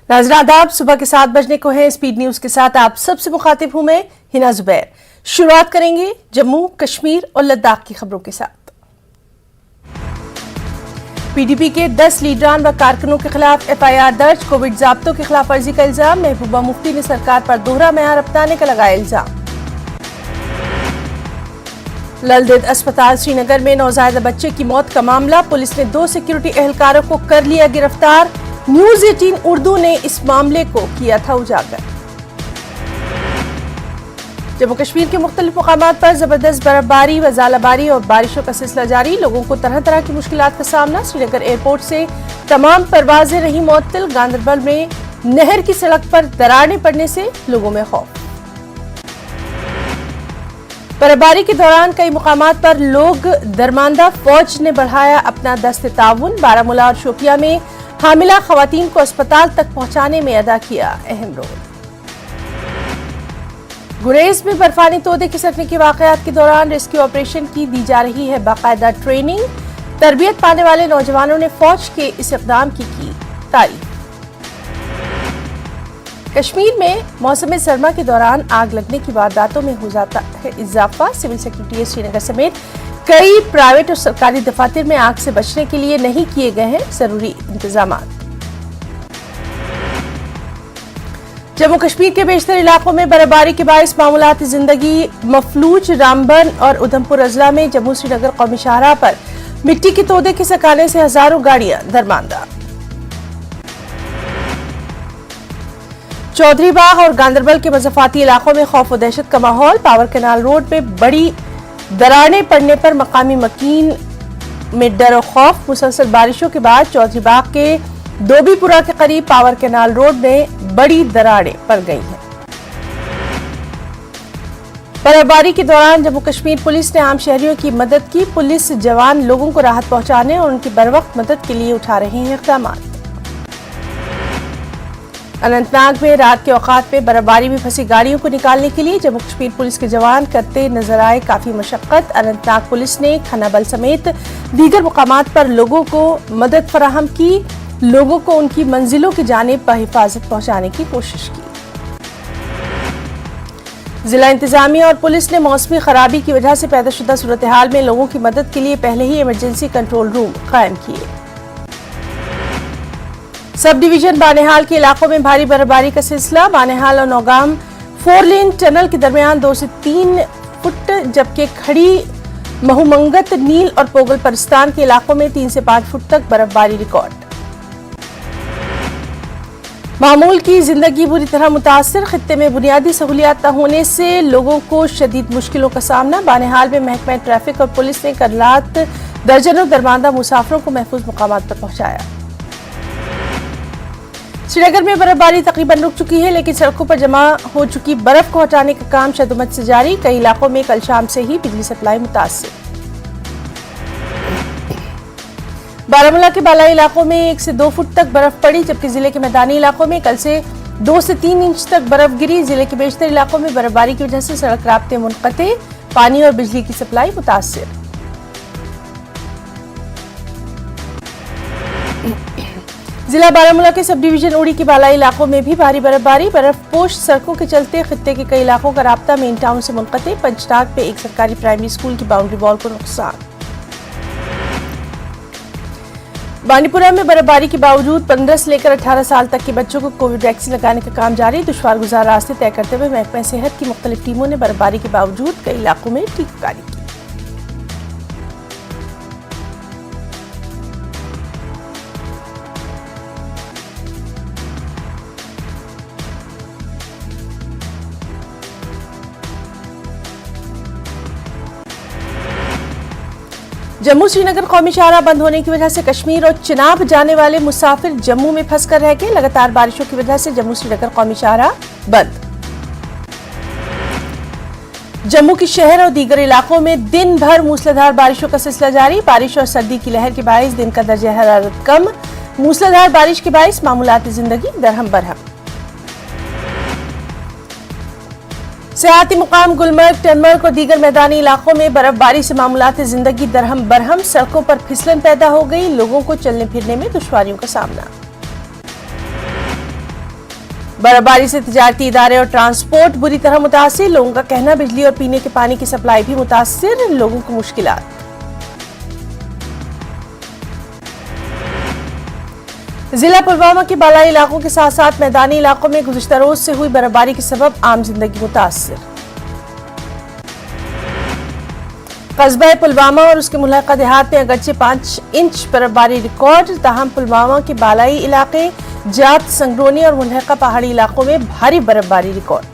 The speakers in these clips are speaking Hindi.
नाज़रीन आदाब, सुबह के 7 बजने को है। स्पीड न्यूज के साथ आप सबसे मुखातिब हूं मैं हिना जुबैर। शुरुआत करेंगे जम्मू कश्मीर और लद्दाख की खबरों के साथ। पीडीपी के 10 लीडरान व कारकुनों के खिलाफ एफआईआर दर्ज। कोविड ज़ाब्तों की खिलाफ वर्जी का इल्जाम। महबूबा मुफ्ती ने सरकार पर दोहरा मेयार अपनाने का लगाया इल्जाम। ललदेद अस्पताल श्रीनगर में नौज़ायदा बच्चे की मौत का मामला। पुलिस ने 2 सिक्योरिटी एहलकारों को कर लिया गिरफ्तार। न्यूज 18 उर्दू ने इस मामले को किया था उजागर। जम्मू कश्मीर के मुख्तलिफ मुकामात पर जबरदस्त बर्फबारी व ज़ालाबारी और बारिशों का सिलसिला जारी। लोगों को तरह तरह की मुश्किलात का सामना। श्रीनगर एयरपोर्ट से तमाम परवाजें रही मुअत्तल। गांदरबल में नहर की सड़क पर दरारें पड़ने से लोगों में खौफ। बर्फबारी के दौरान कई मुकामात पर लोग दरमांदा। फौज ने बढ़ाया अपना दस्ते ताउन। बारामूला और शोपिया में हामिला खवातीन को अस्पताल तक पहुंचाने में अदा किया अहम रोल। गुरेज में बर्फानी तोदे खिसकने के वाकयात के दौरान रेस्क्यू ऑपरेशन की दी जा रही है बाकायदा ट्रेनिंग। तरबियत पाने वाले नौजवानों ने फौज के इस इक़दाम की तारीफ। कश्मीर में मौसम सरमा के दौरान आग लगने की वारदातों में हो जाता है इजाफा। सिविल सेक्रेटरीट श्रीनगर समेत कई प्राइवेट और सरकारी दफातर में आग से बचने के लिए नहीं किए गए हैं जरूरी इंतजाम। जम्मू कश्मीर के बेशतर इलाकों में बर्फबारी के बायस मामूलाती जिंदगी मफलूज। रामबन और उधमपुर अजला में जम्मू श्रीनगर कौमी शाहराह पर मिट्टी के तोदे खिसकाने से हजारों गाड़ियां दरमांदा। चौधरी बाग और गांदरबल के मज़ाफ़ाती इलाकों में खौफ व दहशत का माहौल। पावर कैनाल रोड में बड़ी दरारें पड़ने पर मकामी मकीन में डर और खौफ। मुसलसल बारिशों के बाद चौधरी बाग के दोबीपुरा के करीब पावर कैनाल रोड में बड़ी दरारें पड़ गई हैं। बर्फबारी के दौरान जम्मू कश्मीर पुलिस ने आम शहरियों की मदद की। पुलिस जवान लोगों को राहत पहुंचाने और उनकी बरवक्त मदद के लिए उठा रहे हैं इक़दाम। अनंतनाग में रात के औकात में बर्फबारी में फंसी गाड़ियों को निकालने के लिए जम्मू कश्मीर पुलिस के जवान करते नजर आए काफी मशक्कत। अनंतनाग पुलिस ने खनाबल समेत दीगर मुकामात पर लोगों को मदद फराहम की। लोगों को उनकी मंजिलों की जानिब बहिफाजत पहुंचाने की कोशिश की। जिला इंतजामिया और पुलिस ने मौसमी खराबी की वजह से पैदाशुदा सूरत हाल में लोगों की मदद के लिए पहले ही इमरजेंसी कंट्रोल रूम कायम किए। सब डिवीजन बानेहाल के इलाकों में भारी बर्फबारी का सिलसिला। बानेहाल और नौगाम 4 लेन टनल के दरमियान 2 से 3 फुट, जबकि खड़ी महूमंगत नील और पोगल परिस्तान के इलाकों में 3 से 5 फुट तक बर्फबारी रिकॉर्ड। मामूल की जिंदगी बुरी तरह मुतासर। खित्ते में बुनियादी सहूलियात न होने से लोगों को शदीद मुश्किलों का सामना। बानेहाल में महकमा ट्रैफिक और पुलिस ने कल रात दर्जनों दरमांदा मुसाफिरों को महफूज मुकामात पर पहुंचाया। श्रीनगर में बर्फबारी तकरीबन रुक चुकी है, लेकिन सड़कों पर जमा हो चुकी बर्फ को हटाने का काम शदुमत से जारी। कई इलाकों में कल शाम से ही बिजली सप्लाई मुतासिर। बारामूला के बालाई इलाकों में 1 से 2 फुट तक बर्फ पड़ी, जबकि जिले के मैदानी इलाकों में कल से 2 से 3 इंच तक बर्फ गिरी। जिले के बेशतर इलाकों में बर्फबारी की वजह से सड़क राब्ते मुनक़ते, पानी और बिजली की सप्लाई मुतासिर। जिला बारामूला के सब डिवीजन उड़ी के बालाई इलाकों में भी भारी बर्फबारी। बर्फपोश सड़कों के चलते खित्ते के कई इलाकों का राब्ता मेन टाउन से मुनक़ते। पंचनाग पे एक सरकारी प्राइमरी स्कूल की बाउंड्री वॉल को नुकसान। बांडीपुरा में बर्फबारी के बावजूद 15 से लेकर 18 साल तक के बच्चों को कोविड वैक्सीन लगाने का काम जारी। दुश्वार गुजार रास्ते तय करते हुए महकमा सेहत की मुख्तलिफ टीमों ने बर्फबारी के बावजूद कई इलाकों में टीकाकारी की। जम्मू श्रीनगर कौमी शाहराह बंद होने की वजह से कश्मीर और चिनाब जाने वाले मुसाफिर जम्मू में फंसकर रह गए। लगातार बारिशों की वजह से जम्मू श्रीनगर कौमी शाहराह बंद। जम्मू के शहर और दीगर इलाकों में दिन भर मूसलाधार बारिशों का सिलसिला जारी। बारिश और सर्दी की लहर के बायस दिन का दर्जा हरारत कम। मूसलाधार बारिश के बायस मामूलाती जिंदगी दरहम बरहम। सियाहती मुकाम गुलमर्ग, टनमर्ग और दीगर मैदानी इलाकों में बर्फबारी से मामूलाती जिंदगी दरहम बरहम। सड़कों पर फिसलन पैदा हो गई। लोगों को चलने फिरने में दुश्वारियों का सामना। बर्फबारी से तिजारती इदारे और ट्रांसपोर्ट बुरी तरह मुतासिर। लोगों का कहना बिजली और पीने के पानी की सप्लाई भी मुतासिर, लोगों को मुश्किलात। जिला पुलवामा के बालाई इलाकों के साथ साथ मैदानी इलाकों में गुज़िश्ता रोज से हुई बर्फबारी के सबब आम जिंदगी मुतासिर। कस्बा पुलवामा और उसके मुल्हका देहात में अगरचे 5 इंच बर्फबारी रिकॉर्ड, ताहम पुलवामा के बालाई इलाके, जात, संगरोनी और मुल्हका पहाड़ी इलाकों में भारी बर्फबारी रिकॉर्ड।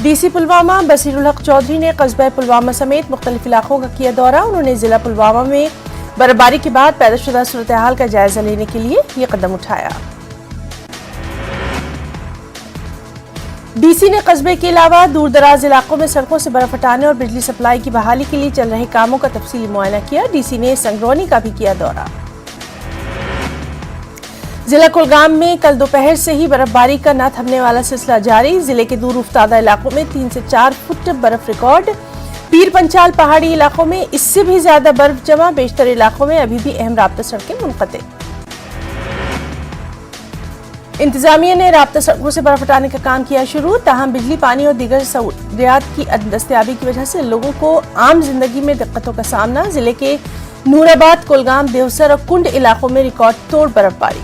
डीसी पुलवामा बसीरुल हक चौधरी ने कस्बा पुलवामा समेत मुख्तलिफ इलाकों का किया दौरा। उन्होंने जिला पुलवामा में बर्फबारी के बाद पैदाशुदा सूरत हाल का जायजा लेने के लिए ये कदम उठाया। डीसी ने कस्बे के अलावा दूर दराज इलाकों में सड़कों से बर्फ हटाने और बिजली सप्लाई की बहाली के लिए चल रहे कामों का तफसीली मुआयना किया। डीसी ने संगरोनी का भी किया दौरा। जिला कुलगाम में कल दोपहर से ही बर्फबारी का न थमने वाला सिलसिला जारी। जिले के दूर उफ्तादा इलाकों में 3 से 4 फुट बर्फ रिकॉर्ड। पीर पंचाल पहाड़ी इलाकों में इससे भी ज्यादा बर्फ जमा। बेशतर इलाकों में अभी भी अहम राब्ता सड़कें मुनक़ते। इंतजामिया ने राब्ता सड़कों से बर्फ हटाने का काम किया शुरू, ताहम बिजली, पानी और दीगर सहूलियात की दस्तयाबी की वजह से लोगों को आम जिंदगी में दिक्कतों का सामना। जिले के नूराबाद, कुलगाम, देवसर और कुंड इलाकों में रिकॉर्ड तोड़ बर्फबारी।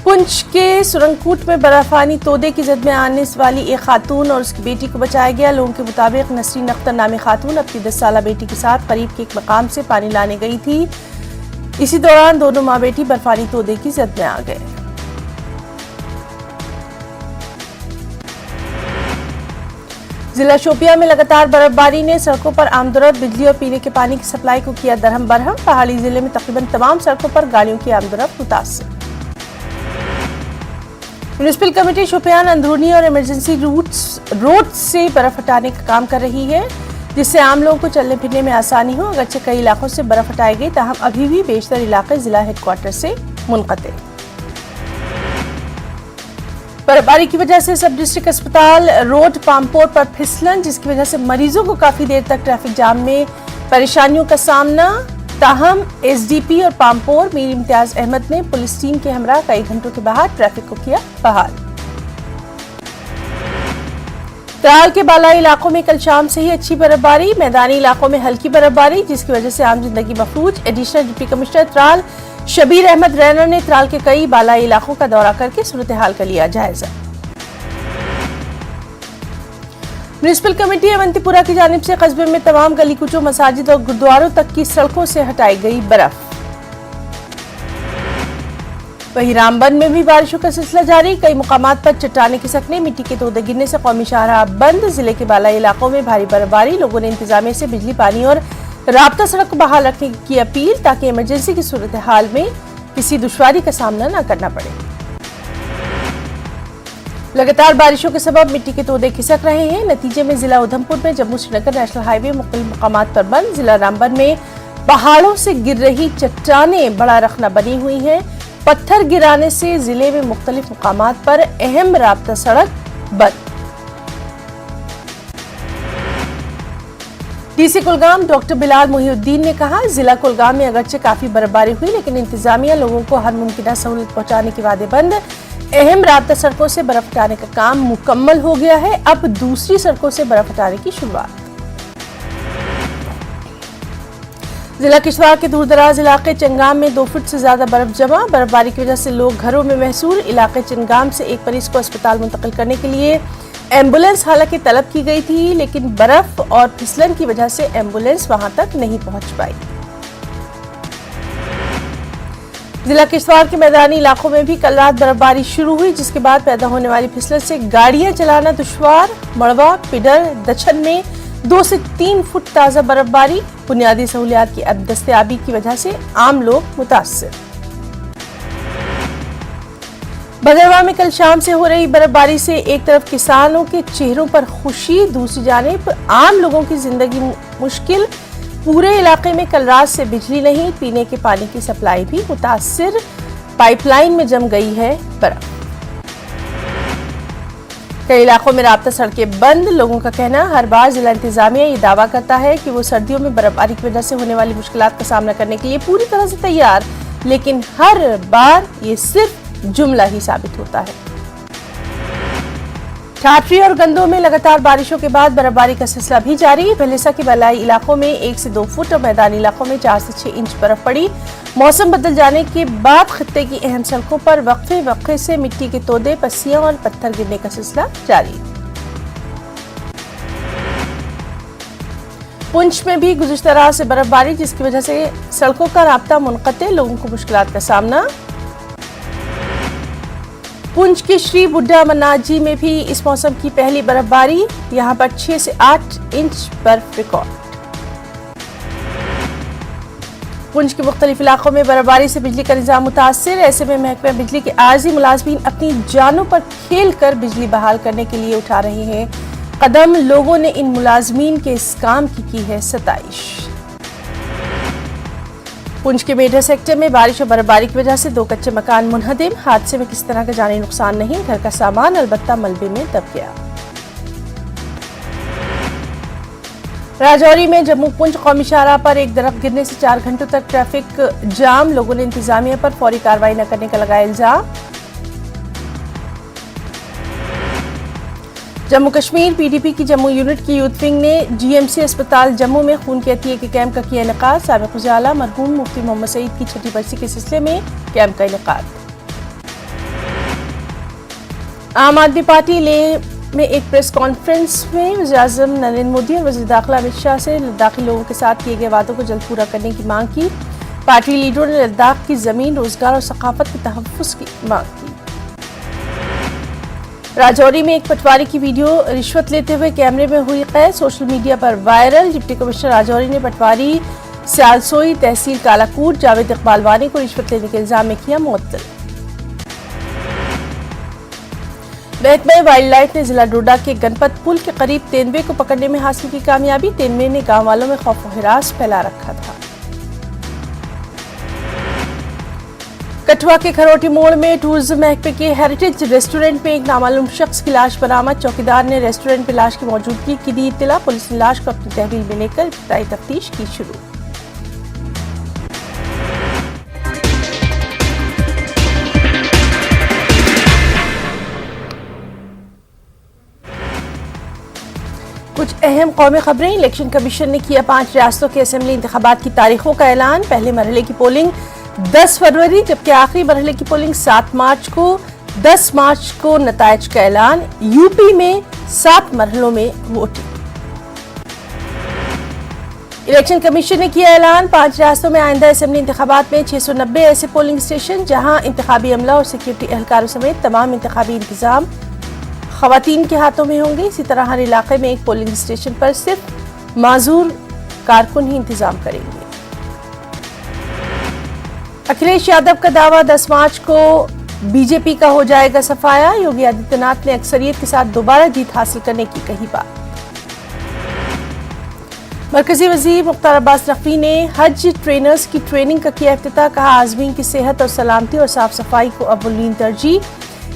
पुंछ के सुरंगकूट में बर्फानी तोदे की जद में आने वाली एक खातून और उसकी बेटी को बचाया गया। लोगों के मुताबिक नसरीन अख्तर नामी खातून अपनी 10 साला बेटी के साथ करीब के एक मकाम से पानी लाने गई थी। इसी दौरान दोनों माँ बेटी बर्फानी तोदे की जद में आ गए। जिला शोपिया में लगातार बर्फबारी ने सड़कों पर आमदोरफ्त, बिजली और पीने के पानी की सप्लाई को किया दरहम बरहम। पहाड़ी जिले में तकरीबन तमाम सड़कों पर गाड़ियों की आमदोरफ्त मुतासिर। म्युनिसिपल कमेटी शोपियान अंदरूनी और इमरजेंसी रोड से बर्फ हटाने का काम कर रही है, जिससे आम लोगों को चलने फिरने में आसानी हो। अगरचे कई इलाकों से बर्फ हटाई गई, ताहम अभी भी बेशतर इलाके जिला हेडक्वार्टर से मुनक़ते। बर्फबारी की वजह से सब डिस्ट्रिक्ट अस्पताल रोड पामपोर पर फिसलन, जिसकी वजह से मरीजों को काफी देर तक ट्रैफिक जाम में परेशानियों का सामना। ताहम एसडीपी और पामपोर मीर इम्तियाज अहमद ने पुलिस टीम के हमरा कई घंटों के बाद ट्रैफिक को किया बहाल। त्राल के बालाई इलाकों में कल शाम से ही अच्छी बर्फबारी, मैदानी इलाकों में हल्की बर्फबारी, जिसकी वजह से आम जिंदगी मफलूज। Additional deputy commissioner Tral Shabir Ahmad Raina ने त्राल के कई बालाई इलाकों का दौरा करके सूरत हाल का लिया जायजा। म्युनिसिपल कमेटी अवंतीपुरा की जानिब से कस्बे में तमाम गली कुचों, मसाजिद और गुरुद्वारों तक की सड़कों से हटाई गई बर्फ। वहीं रामबन में भी बारिशों का सिलसिला जारी। कई मुकामात पर चट्टाने खिसकने, मिट्टी के तोदे गिरने से कौमी शाहराह बंद। जिले के बालाई इलाकों में भारी बर्फबारी। लोगों ने इंतजामिया से बिजली, पानी और राब्ता सड़क को बहाल रखने की अपील, ताकि इमरजेंसी की सूरत हाल में किसी दुश्वारी का सामना न करना पड़े। लगातार बारिशों के सबब मिट्टी के तोदे खिसक रहे हैं। नतीजे में जिला उधमपुर में जम्मू श्रीनगर नेशनल हाईवे मुख्तलिफ मुकामात पर बंद। जिला रामबन में पहाड़ों से गिर रही चट्टानें बड़ा रखना बनी हुई हैं। पत्थर गिराने से जिले में मुख्तलिफ मुकामात पर अहम राब्ता सड़क बंद। डीसी कुलगाम डॉक्टर बिलाल मोहिउद्दीन ने कहा, जिला कुलगाम में अगरचे काफी बर्फबारी हुई, लेकिन इंतजामिया लोगों को हर मुमकिन सहूलत पहुंचाने के वादेबंद। अहम राब्ता सड़कों से बर्फ हटाने का काम मुकम्मल हो गया है। अब दूसरी सड़कों से बर्फ हटाने की शुरुआत। जिला किश्तवाड़ के दूरदराज इलाके चंगाम में 2 फुट से ज्यादा बर्फ जमा। बर्फबारी की वजह से लोग घरों में महसूर। इलाके चंगाम से एक मरीज को अस्पताल मुंतकिल करने के लिए एम्बुलेंस हालांकि तलब की गई थी, लेकिन बर्फ और फिसलन की वजह से एम्बुलेंस वहां तक नहीं पहुंच पाई। जिला किश्तवाड़ के मैदानी इलाकों में भी कल रात बर्फबारी शुरू हुई, जिसके बाद पैदा होने वाली फिसलन से गाड़ियां चलाना दुश्वार। मड़वा, पिडर, दछन में 2 से 3 फुट ताजा बर्फबारी। बुनियादी सहूलियात की दस्तयाबी की वजह से आम लोग मुतासिर। भदरवाह में कल शाम से हो रही बर्फबारी से एक तरफ किसानों के चेहरों पर खुशी, दूसरी जानिब आम लोगों की जिंदगी मुश्किल। पूरे इलाके में कल रात से बिजली नहीं, पीने के पानी की सप्लाई भी मुतासिर। पाइपलाइन में जम गई है बर्फ। कई इलाकों में राब्ता सड़कें बंद। लोगों का कहना, हर बार जिला इंतजामिया ये दावा करता है कि वो सर्दियों में बर्फबारी की वजह से होने वाली मुश्किलात का सामना करने के लिए पूरी तरह से तैयार, लेकिन हर बार ये सिर्फ जुमला ही साबित होता है। ठाठरी और गंदों में लगातार बारिशों के बाद बर्फबारी का सिलसिला भी जारी। भलेसा के बलाई इलाकों में 1 से 2 फुट और मैदानी इलाकों में 4 से 6 इंच बर्फ पड़ी। मौसम बदल जाने के बाद खित्ते की अहम सड़कों पर वक्फे से मिट्टी के तोदे, पस्सियां और पत्थर गिरने का सिलसिला जारी। पुंछ में भी गुज़िश्ता रात से बर्फबारी, जिसकी वजह से सड़कों का राब्ता मुनक़ते, लोगों को मुश्किलात का सामना। पुंछ के श्री बुड्ढा अमरनाथ जी में भी इस मौसम की पहली बर्फबारी, यहां पर 6 से 8 इंच बर्फ रिकॉर्ड। पुंछ के मुख्तलिफ इलाकों में बर्फबारी से बिजली का निजाम मुतासिर। ऐसे में महकमा बिजली के आर्जी मुलाजमीन अपनी जानों पर खेल कर बिजली बहाल करने के लिए उठा रहे हैं कदम। लोगों ने इन मुलाजमीन के इस काम की है सताइश। पुंछ के मेढा सेक्टर में बारिश और बर्फबारी की वजह से 2 कच्चे मकान मुनहदिम। हादसे में किसी तरह का जानी नुकसान नहीं, घर का सामान अलबत्ता मलबे में दब गया। राजौरी में जम्मू पुंछ कौमी शाहराह पर एक दरख्त गिरने से 4 घंटों तक ट्रैफिक जाम। लोगों ने इंतजामिया पर फौरी कार्रवाई न करने का लगाया इल्जाम। जम्मू कश्मीर पीडीपी की जम्मू यूनिट की यूथ विंग ने जीएमसी अस्पताल जम्मू में खून के अतिये के कैंप का किया इनेकाद। साबिक उजाला मरहूम मुफ्ती मोहम्मद सईद की 6ठी बरसी के सिलसिले में कैंप का इनेकाद। आम आदमी पार्टी लेह में एक प्रेस कॉन्फ्रेंस में वज़ीर-ए-आज़म नरेंद्र मोदी और वज़ीर दाखिला अमित शाह से लद्दाखी लोगों के साथ किए गए वादों को जल्द पूरा करने की मांग की। पार्टी लीडरों ने लद्दाख की जमीन, रोजगार और सकाफत के तहफ़्फ़ुज़ की मांग की। राजौरी में एक पटवारी की वीडियो रिश्वत लेते हुए कैमरे में हुई कैद, सोशल मीडिया पर वायरल। डिप्टी कमिश्नर राजौरी ने पटवारी सियालसोई तहसील कालाकूट जावेद इकबाल वानी को रिश्वत लेने के इल्जाम में किया मुअत्तल। महकमा वाइल्ड लाइफ ने जिला डोडा के गणपत पुल के करीब तेंदुए को पकड़ने में हासिल की कामयाबी। तेंदुए ने गांव वालों में खौफ व हिरास फैला रखा था। कठुआ के खरोटी मोड़ में टूरिज्म महकमे के हेरिटेज रेस्टोरेंट में एक नामालूम शख्स की लाश बरामद। चौकीदार ने रेस्टोरेंट में लाश की मौजूदगी की दी इत्तला। पुलिस ने लाश को अपनी तहवील में लेकर इब्तिदाई तफ्तीश की शुरू। कुछ अहम कौमी खबरें। इलेक्शन कमीशन ने किया 5 रियासतों के असेंबली इंतखाबात की तारीखों का ऐलान। पहले मरहले की पोलिंग 10 फरवरी, जबकि आखिरी मरहले की पोलिंग 7 मार्च को। 10 मार्च को नताइज का ऐलान। यूपी में 7 मरहलों में वोटिंग। इलेक्शन कमीशन ने किया ऐलान। 5 रियासतों में आइंदा असेंबली इंतखाबात में 690 ऐसे पोलिंग स्टेशन जहां इंतखाबी अमला और सिक्योरिटी एहलकारों समेत तमाम इंतखाबी इंतजाम खवातीन के हाथों में होंगे। इसी तरह हर इलाके में एक पोलिंग स्टेशन पर सिर्फ माजूर कारकुन ही इंतजाम करेंगे। अखिलेश यादव का दावा 10 मार्च को बीजेपी का हो जाएगा सफाया। योगी आदित्यनाथ ने अक्सरियत के साथ दोबारा जीत हासिल करने की कही बात। मरकजी वजीर मुख्तार अब्बास नकवी ने हज ट्रेनर्स की ट्रेनिंग का किया इफ्तिताह। कहा, आज़मीन की सेहत और सलामती और साफ सफाई को अव्वलीन तरजीह।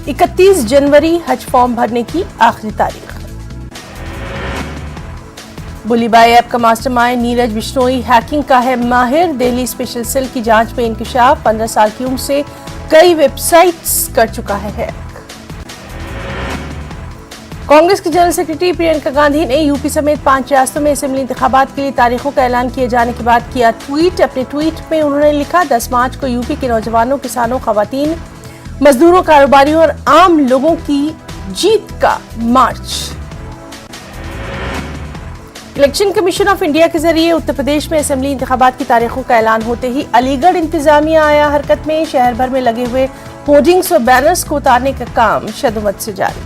31 जनवरी हज फॉर्म भरने की आखिरी तारीख। बुलीबाई ऐप का मास्टरमाइंड नीरज बिश्नोई हैकिंग का है माहिर। दिल्ली स्पेशल सेल की जांच में इंकशाफ। 15 साल की उम्र से कई वेबसाइट्स कर चुका है हैक। कांग्रेस की जनरल सेक्रेटरी प्रियंका गांधी ने यूपी समेत 5 रियासतों में असेंबली इंतखाबात के लिए तारीखों का ऐलान किए जाने के बाद किया ट्वीट। अपने ट्वीट में उन्होंने लिखा, 10 मार्च को यूपी के नौजवानों, किसानों, खवातीन, मजदूरों, कारोबारियों और आम लोगों की जीत का मार्च। इलेक्शन कमीशन ऑफ इंडिया के जरिए उत्तर प्रदेश में असेंबली इंतखाबात की तारीखों का ऐलान होते ही अलीगढ़ इंतजामिया आया हरकत में। शहर भर में लगे हुए होर्डिंग्स और बैनर्स को उतारने का काम शदुमत से जारी।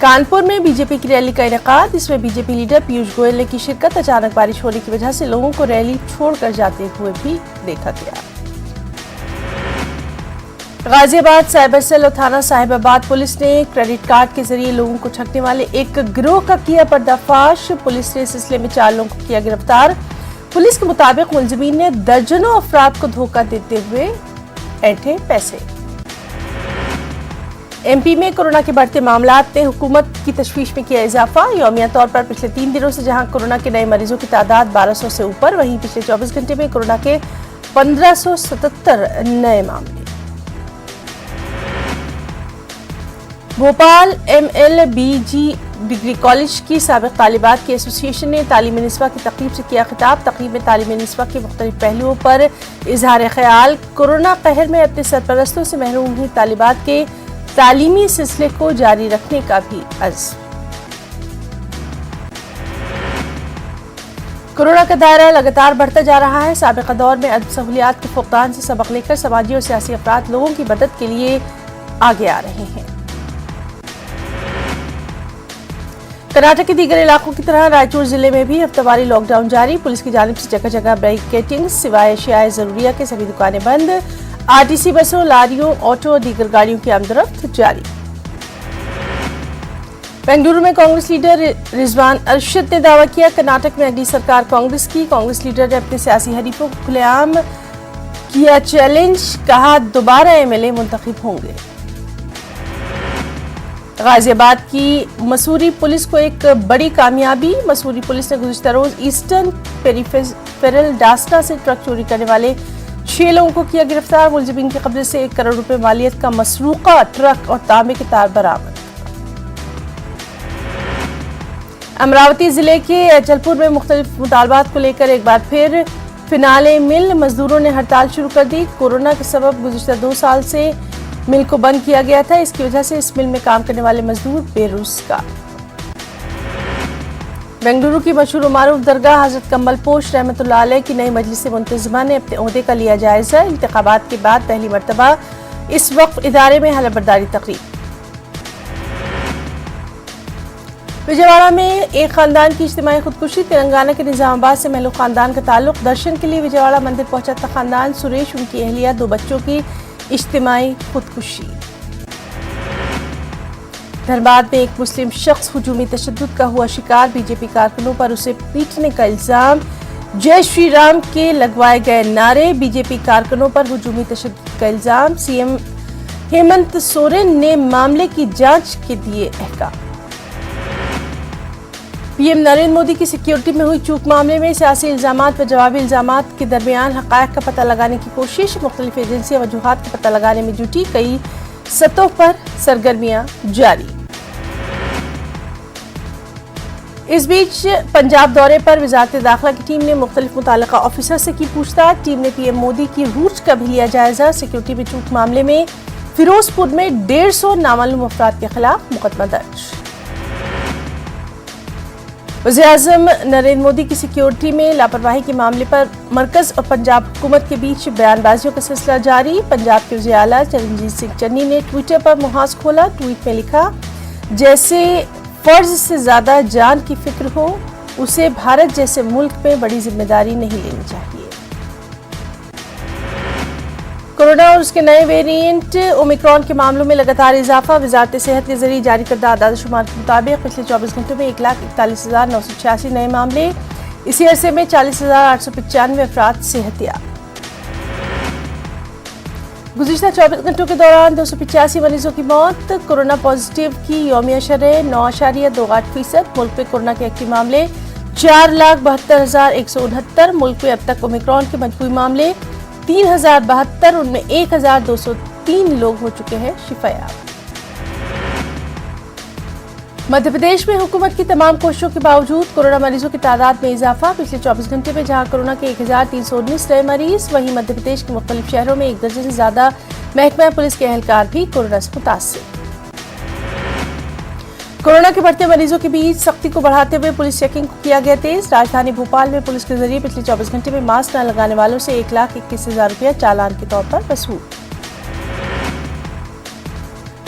कानपुर में बीजेपी की रैली का इनेकाद। इसमें बीजेपी लीडर पीयूष गोयल ने की शिरकत। अचानक बारिश होने की वजह से लोगों को रैली छोड़कर जाते हुए भी देखा गया। गाजियाबाद साइबर सेल और थाना साहिबाबाद पुलिस ने क्रेडिट कार्ड के जरिए लोगों को ठगने वाले एक गिरोह का किया पर्दाफाश। पुलिस ने इस सिलसिले में 4 लोगों को किया गिरफ्तार। पुलिस के मुताबिक मुलजिमीन ने दर्जनों अफराद को धोखा देते हुए ऐंठे पैसे। एमपी में कोरोना के बढ़ते मामलात ने हुकूमत की तशवीश में किया इजाफा। यौमिया तौर पर पिछले 3 दिनों से जहां कोरोना के नए मरीजों की तादाद 1200 से ऊपर, वहीं पिछले 24 घंटे में कोरोना के 1577 नए मामले। भोपाल MLBG डिग्री कॉलेज की साबिक तालिबात की एसोसिएशन ने तालीमी निस्वा की तकरीब से किया खिताब। तकरीब में तालीमी निस्वा के मुख्तलिफ पहलुओं पर इजहार ख्याल, कोरोना कहर में अपने सरपरस्तों से महरूम हुई तालिबात के तालीमी सिलसिले को जारी रखने का भी अज़्म। कोरोना का दायरा लगातार बढ़ता जा रहा है। साबिक़ा दौर में अदब सहूलियात के फुक़दान से सबक लेकर समाजी और सियासी अफराद लोगों की मदद के लिए आगे आ रहे हैं। कर्नाटक के दीगर इलाकों की तरह रायचूर जिले में भी हफ्तावारी लॉकडाउन जारी। पुलिस की जानिब से जगह जगह बैरिकेडिंग, सिवाय अशियाए जरूरिया के सभी दुकानें बंद। आरटीसी बसों, लारियों, ऑटो और दीगर गाड़ियों की आमदरफ्त जारी। बेंगलुरु में कांग्रेस लीडर रिजवान अरशद ने दावा किया, कर्नाटक में अगली सरकार कांग्रेस की। कांग्रेस लीडर ने अपने सियासी हरीफों को खुलेआम किया चैलेंज, कहा दोबारा MLA मुंतखब होंगे। गाजियाबाद की मसूरी पुलिस को एक बड़ी कामयाबी। मसूरी पुलिस ने गुज़िश्ता रोज ईस्टर्न पेरिफेरल डास्टा से ट्रक चोरी करने वाले 6 लोगों को किया गिरफ्तार। मुलजिमीन के कब्जे से 1 करोड़ रुपए मालियत का मसरूका ट्रक और तांबे के तार बरामद। अमरावती जिले के अचलपुर में मुख्तलिफ मुतालबात को लेकर एक बार फिर फिनाले मिल मजदूरों ने हड़ताल शुरू कर दी। कोरोना के सबब गुज़िश्ता 2 साल से मिल को बंद किया गया था। इसकी वजह से इस मिल में काम करने वाले मजदूर बेरोजगार। बेंगलुरु की मशहूर मारूफ दरगाह हजरत कम्बलपोश रहमतुल्लाह अलैह की नई मजलिस मुंतज़िमा ने अपने ओहदे का लिया जायजा। इंतखाबात के बाद पहली मरतबा इस वक्त इदारे में हलफबरदारी तकरीब। विजयवाड़ा में एक खानदान की इज्तिमाई खुदकुशी। तेलंगाना के निजामाबाद से महलूक खानदान का ताल्लुक। दर्शन के लिए विजयवाड़ा मंदिर पहुंचा था खानदान। सुरेश, उनकी अहलिया, 2 बच्चों की इज्तिमाई खुदकुशी। धनबाद में एक मुस्लिम शख्स हुजूमी तशद्दुद का हुआ शिकार। बीजेपी कारकुनों पर उसे पीटने का इल्जाम। जय श्री राम के लगवाए गए नारे। बीजेपी कारकुनों पर हुजूमी तशद्दुद का इल्जाम। सीएम हेमंत सोरेन ने मामले की जांच के दिए अहकाम। पीएम नरेंद्र मोदी की सिक्योरिटी में हुई चूक मामले में सियासी इल्जामात व जवाबी इल्जामात के दरमियान हक़ायक़ का पता लगाने की कोशिश। मुख्तलिफ एजेंसियां वजूहात का पता लगाने में जुटी। कई सतहों पर सरगर्मियां जारी। इस बीच पंजाब दौरे पर वज़ारत दाखिला की टीम ने मुख्तलिफ मुताल्लिक़ा ऑफिसर से की पूछताछ। टीम ने पीएम मोदी की रूट का भी लिया जायजा। सिक्योरिटी में चूक मामले में फिरोजपुर में 150 नामालूम अफराद के खिलाफ मुकदमा दर्ज। वज़ीर-ए-आज़म नरेंद्र मोदी की सिक्योरिटी में लापरवाही के मामले पर मरकज और पंजाब हुकूमत के बीच बयानबाजियों का सिलसिला जारी। पंजाब के वज़ीर आला चरणजीत सिंह चन्नी ने ट्विटर पर मुहाज खोला। ट्वीट में लिखा, जैसे फर्ज से ज्यादा जान की फिक्र हो, उसे भारत जैसे मुल्क में बड़ी जिम्मेदारी नहीं लेनी चाहिए। कोरोना और उसके नए वेरिएंट ओमिक्रॉन के मामलों में लगातार इजाफा। वजारत सेहत के जरिए जारी करदा आदाद शुमार के मुताबिक पिछले 24 घंटों में 1,41,986 नए मामले। इसी अरसे में 40,895 अफराद सेहतियाब। गुज़िश्ता 24 घंटों के दौरान 285 मरीजों की मौत। कोरोना पॉजिटिव की यौमिया शरह 9.28%। मुल्क में कोरोना के एक्टिव मामले 4,72,169। मुल्क में अब तक ओमिक्रॉन के मजमूई मामले 3,072, उनमें 1,203 लोग हो चुके हैं शिफायाब। मध्य प्रदेश में हुकूमत की तमाम कोशिशों के बावजूद कोरोना मरीजों की तादाद में इजाफा। पिछले 24 घंटे में जहां कोरोना के 1,319 नए मरीज, वहीं मध्य प्रदेश के मुख्तलिफ शहरों में 1 दर्जन से ज्यादा महकमा पुलिस के एहलकार भी कोरोना से मुतासिर। कोरोना के बढ़ते मरीजों के बीच सख्ती को बढ़ाते हुए पुलिस चेकिंग को किया गया तेज। राजधानी भोपाल में पुलिस के जरिए पिछले 24 घंटे में मास्क न लगाने वालों से 1,21,000 रुपया चालान के तौर पर वसूल।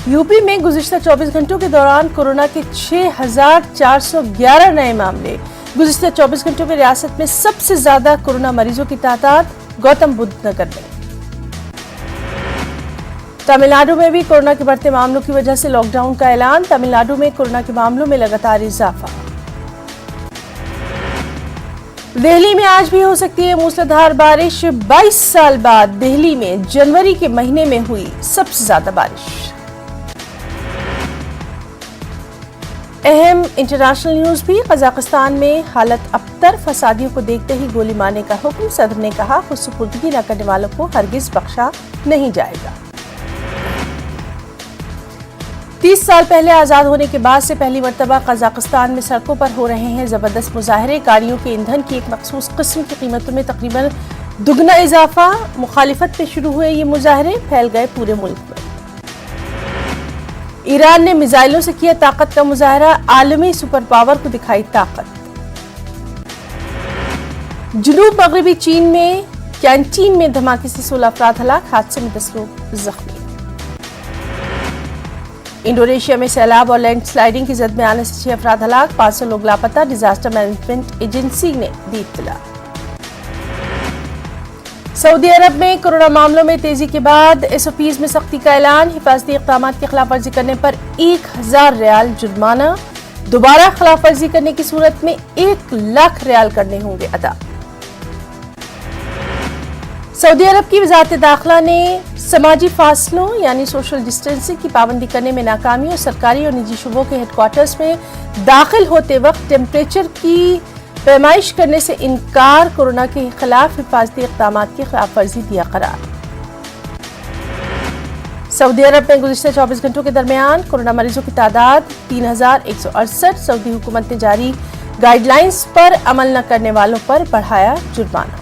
यूपी में गुज़िश्ता 24 घंटों के दौरान कोरोना के 6,411 नए मामले। गुज़िश्ता 24 घंटों में रियासत में सबसे ज्यादा कोरोना मरीजों की तादाद गौतम बुद्ध नगर में। तमिलनाडु में भी कोरोना के बढ़ते मामलों की वजह से लॉकडाउन का ऐलान। तमिलनाडु में कोरोना के मामलों में लगातार इजाफा। दिल्ली में आज भी हो सकती है मूसलाधार बारिश। 22 साल बाद दिल्ली में जनवरी के महीने में हुई सबसे ज्यादा बारिश। अहम इंटरनेशनल न्यूज भी। कजाकिस्तान में हालत अबतर, फसादियों को देखते ही गोली मारने का हुक्म। सदर ने कहा, खुदसुपुर्दगी न करने वालों को हरगिज बख्शा नहीं जाएगा। 30 साल पहले आजाद होने के बाद से पहली मर्तबा कजाकिस्तान में सड़कों पर हो रहे हैं जबरदस्त मुजाहरे। गाड़ियों के ईंधन की एक मखसूस किस्म की कीमतों में तकरीबन दुगना इजाफा। मुखालिफत में शुरू हुए ये मुजाहरे फैल गए पूरे मुल्क में। ईरान ने मिसाइलों से किया ताकत का मुजाहरा, आलमी सुपर पावर को दिखाई ताकत। जुनूब मगरबी चीन में कैंटीन में धमाके से 16 अफराद हलाक, हादसे में 10 लोग जख्मी। इंडोनेशिया में सैलाब और लैंडस्लाइडिंग की जद में आने से 6 अफराद हलाक, 500 लोग लापता। डिजास्टर मैनेजमेंट एजेंसी ने दी इत्तला। सऊदी अरब में कोरोना मामलों में तेजी के बाद SOPs में सख्ती का ऐलान। हिफाजती इक़दाम की खिलाफ वर्जी करने पर 1000 रियाल जुर्माना। दोबारा खिलाफ वर्जी करने की सूरत में 1 लाख रियाल करने होंगे अदा। सऊदी अरब की वजारत दाखिला ने समाजी फासलों यानी सोशल डिस्टेंसिंग की पाबंदी करने में नाकामी और सरकारी और निजी शुबों के हेडक्वार्टर्स में दाखिल होते वक्त टेम्परेचर की पैमाइश करने से इनकार, कोरोना के खिलाफ हिफाजती इक़दाम की खिलाफ वर्जी दिया करार। सऊदी अरब में गुज़िश्ता 24 घंटों के दरमियान कोरोना मरीजों की तादाद 3168। सऊदी हुकूमत ने जारी गाइडलाइंस पर अमल न करने वालों पर बढ़ाया जुर्माना।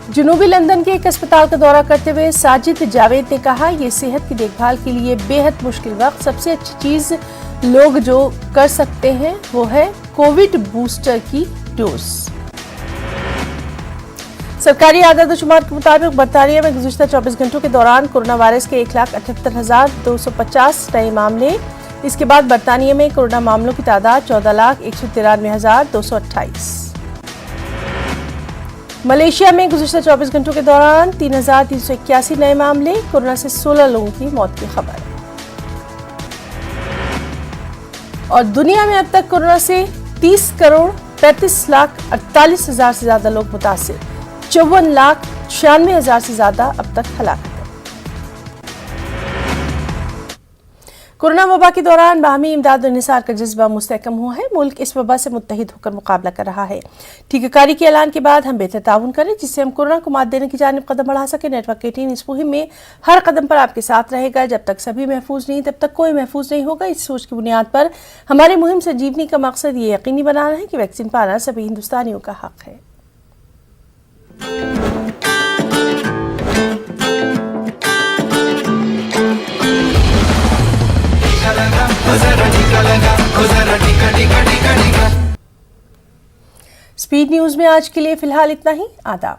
जनूबी लंदन के एक अस्पताल का दौरा करते हुए साजिद जावेद ने कहा, ये सेहत की देखभाल के लिए बेहद मुश्किल वक्त। सबसे अच्छी चीज लोग जो कर सकते हैं वो है कोविड बूस्टर की डोज। सरकारी आदाद व शुमार के मुताबिक बरतानिया में गुज़िश्ता 24 घंटों के दौरान कोरोना वायरस के 1,78,250 नए मामले। इसके बाद बरतानिया में कोरोना मामलों की तादाद 14,193,228। मलेशिया में गुज़िश्ता 24 घंटों के दौरान 3,381 नए मामले। कोरोना से 16 लोगों की मौत की खबर। और दुनिया में अब तक कोरोना से 30,35,48,000 से ज्यादा लोग मुतासिर, 54,96,000 से ज्यादा अब तक हलाकत। कोरोना वबा के दौरान बाहमी इमदाद और निसार का जज्बा मुस्तहकम हुआ है। मुल्क इस वबा से मुत्तहिद होकर मुकाबला कर रहा है। टीकाकारी के ऐलान के बाद हम बेहतर ताउन करें जिससे हम कोरोना को मात देने की जानिब कदम बढ़ा सके। नेटवर्क 18 इस मुहिम में हर कदम पर आपके साथ रहेगा। जब तक सभी महफूज नहीं तब तक कोई महफूज नहीं होगा। इस सोच की बुनियाद पर हमारी मुहिम संजीवनी का मकसद ये यकीनी बनाना है कि वैक्सीन पाना सभी हिंदुस्तानियों का हक है। स्पीड न्यूज में आज के लिए फिलहाल इतना ही। आदाब।